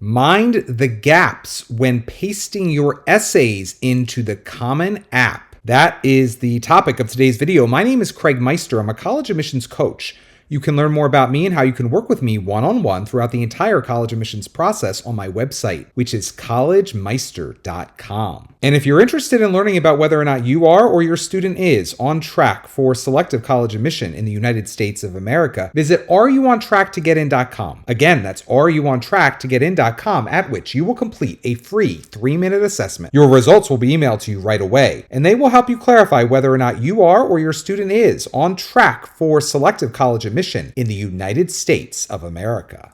Mind the gaps when pasting your essays into the Common App. That is the topic of today's video. My name is Craig Meister. I'm a college admissions coach. You can learn more about me and how you can work with me one-on-one throughout the entire college admissions process on my website, which is collegemeister.com. And if you're interested in learning about whether or not you are or your student is on track for selective college admission in the United States of America, visit areyouontracktogetin.com. Again, that's areyouontracktogetin.com, at which you will complete a free 3-minute assessment. Your results will be emailed to you right away, and they will help you clarify whether or not you are or your student is on track for selective college admission in the United States of America.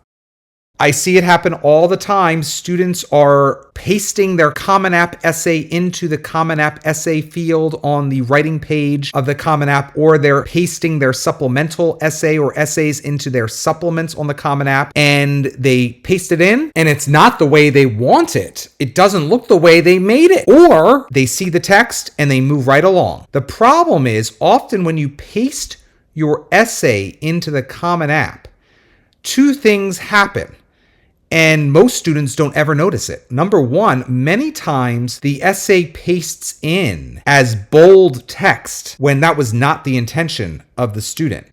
I see it happen all the time. Students are pasting their Common App essay into the Common App essay field on the writing page of the Common App, or they're pasting their supplemental essay or essays into their supplements on the Common App, and they paste it in, and it's not the way they want it. It doesn't look the way they made it. Or they see the text and they move right along. The problem is often when you paste your essay into the Common App, two things happen, and most students don't ever notice it. Number one, many times the essay pastes in as bold text when that was not the intention of the student.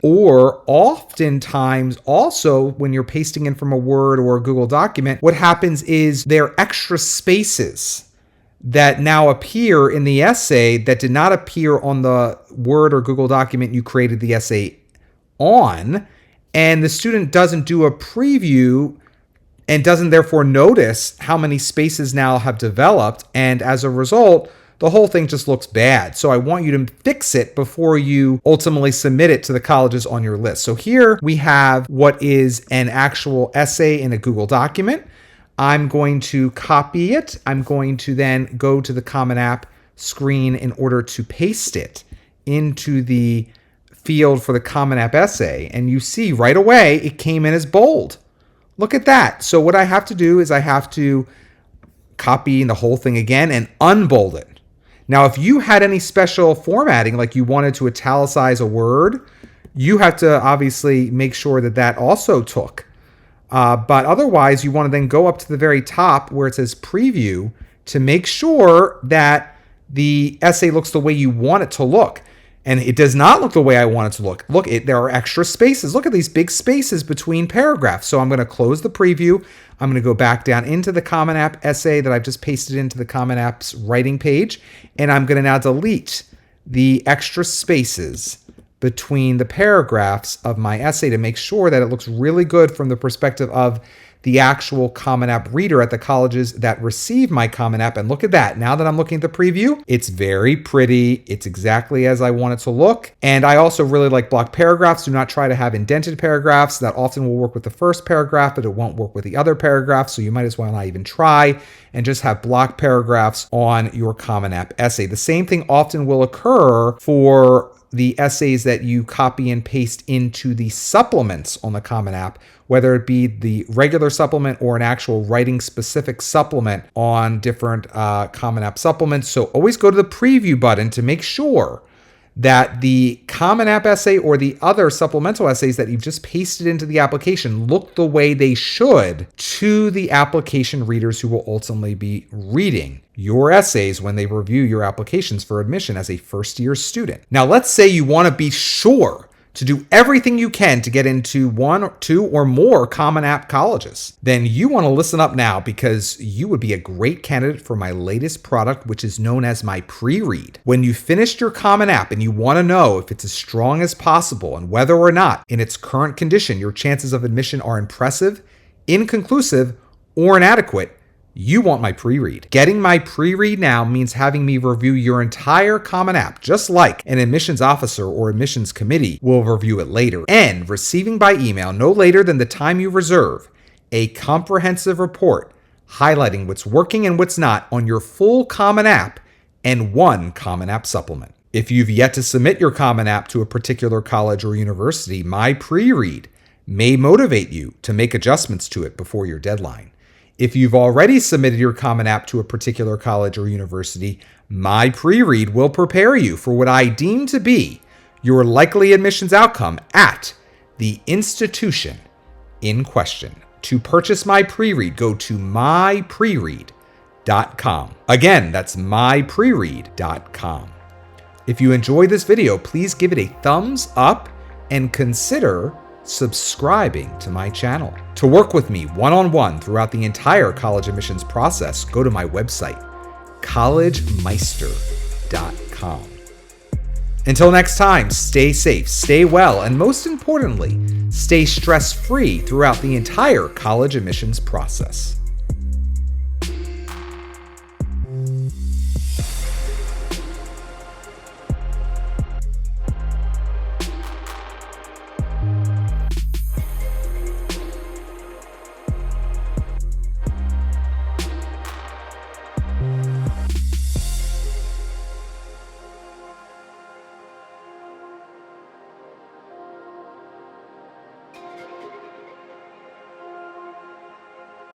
Or oftentimes also when you're pasting in from a Word or a Google document, what happens is there are extra spaces that now appear in the essay that did not appear on the Word or Google document you created the essay on, and the student doesn't do a preview and doesn't therefore notice how many spaces now have developed, and as a result, the whole thing just looks bad. So I want you to fix it before you ultimately submit it to the colleges on your list. So here we have what is an actual essay in a Google document. I'm going to copy it. I'm going to then go to the Common App screen in order to paste it into the field for the Common App essay. And you see right away, it came in as bold. Look at that. So what I have to do is I have to copy the whole thing again and unbold it. Now, if you had any special formatting, like you wanted to italicize a word, you have to obviously make sure that that also took. But otherwise, you want to then go up to the very top where it says preview to make sure that the essay looks the way you want it to look. And it does not look the way I want it to look. Look, there are extra spaces. Look at these big spaces between paragraphs. So I'm going to close the preview. I'm going to go back down into the Common App essay that I've just pasted into the Common App's writing page. And I'm going to now delete the extra spaces between the paragraphs of my essay to make sure that it looks really good from the perspective of the actual Common App reader at the colleges that receive my Common App. And look at that. Now that I'm looking at the preview, it's very pretty. It's exactly as I want it to look. And I also really like block paragraphs. Do not try to have indented paragraphs. That often will work with the first paragraph, but it won't work with the other paragraphs. So you might as well not even try and just have block paragraphs on your Common App essay. The same thing often will occur for the essays that you copy and paste into the supplements on the Common App, whether it be the regular supplement or an actual writing specific supplement on different Common App supplements. So always go to the preview button to make sure that the Common App essay or the other supplemental essays that you've just pasted into the application look the way they should to the application readers who will ultimately be reading your essays when they review your applications for admission as a first-year student. Now, let's say you want to be sure to do everything you can to get into 1 or 2 or more Common App colleges. Then you want to listen up now, because you would be a great candidate for my latest product, which is known as my pre-read. When you finished your Common App and you want to know if it's as strong as possible and whether or not in its current condition your chances of admission are impressive, inconclusive, or inadequate, you want my pre-read. Getting my pre-read now means having me review your entire Common App, just like an admissions officer or admissions committee will review it later, and receiving by email no later than the time you reserve a comprehensive report highlighting what's working and what's not on your full Common App and one Common App supplement. If you've yet to submit your Common App to a particular college or university, my pre-read may motivate you to make adjustments to it before your deadline. If you've already submitted your Common App to a particular college or university, my pre-read will prepare you for what I deem to be your likely admissions outcome at the institution in question. To purchase my pre-read, go to mypreread.com. Again, that's mypreread.com. If you enjoyed this video, please give it a thumbs up and consider subscribing to my channel. To work with me one-on-one throughout the entire college admissions process, go to my website, collegemeister.com. Until next time, stay safe, stay well, and most importantly, stay stress-free throughout the entire college admissions process.